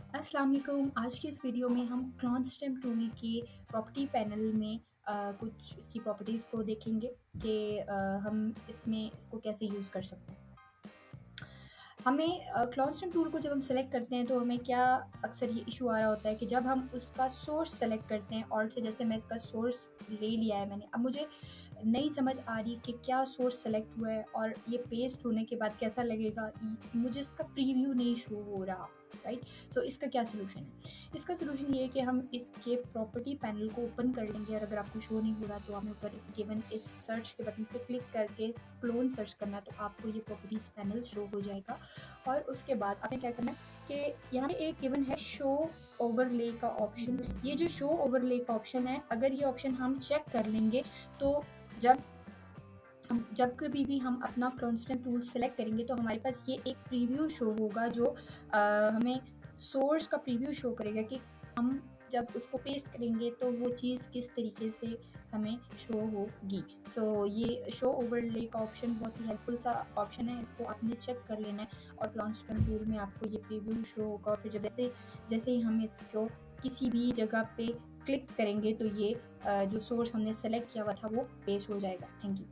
अस्सलाम वालेकुम। आज की इस वीडियो में हम क्लॉन स्टेम टूल के प्रॉपर्टी पैनल में कुछ इसकी प्रॉपर्टीज़ को देखेंगे कि हम इसको कैसे यूज़ कर सकते हैं। हमें क्लॉन स्टेम टूल को जब हम सेलेक्ट करते हैं तो हमें क्या अक्सर ये इशू आ रहा होता है कि जब हम उसका सोर्स सेलेक्ट करते हैं और से जैसे मैं इसका सोर्स ले लिया है मैंने, अब मुझे नहीं समझ आ रही कि क्या सोर्स सेलेक्ट हुआ है और ये पेस्ट होने के बाद कैसा लगेगा, मुझे इसका प्रीव्यू नहीं शो हो रहा, राइट। सो इसका क्या सोल्यूशन है? इसका सोल्यूशन ये है कि हम इसके प्रॉपर्टी पैनल को ओपन कर लेंगे और अगर आपको शो नहीं हो रहा तो हमें ऊपर गिवन इस सर्च के बटन पे क्लिक करके क्लोन सर्च करना, तो आपको ये प्रॉपर्टीज़ पैनल शो हो जाएगा। और उसके बाद आपने क्या करना है कि यहाँ पे एक गिवन है शो ओवरले का ऑप्शन। ये जो शो ओवरले का ऑप्शन है, अगर ये ऑप्शन हम चेक कर लेंगे तो जब कभी भी हम अपना कॉन्स्टेंट टूल सेलेक्ट करेंगे तो हमारे पास ये एक प्रीव्यू शो होगा जो हमें सोर्स का प्रीव्यू शो करेगा कि हम जब उसको पेस्ट करेंगे तो वो चीज़ किस तरीके से हमें शो होगी। सो ये शो ओवरले का ऑप्शन बहुत ही हेल्पफुल सा ऑप्शन है, इसको आपने चेक कर लेना है और कॉन्स्टेंट टूल में आपको ये प्रीव्यू शो होगा। और फिर जब जैसे ही हम इसको किसी भी जगह पे क्लिक करेंगे तो ये जो सोर्स हमने सेलेक्ट किया हुआ था वो पेस्ट हो जाएगा। Thank you.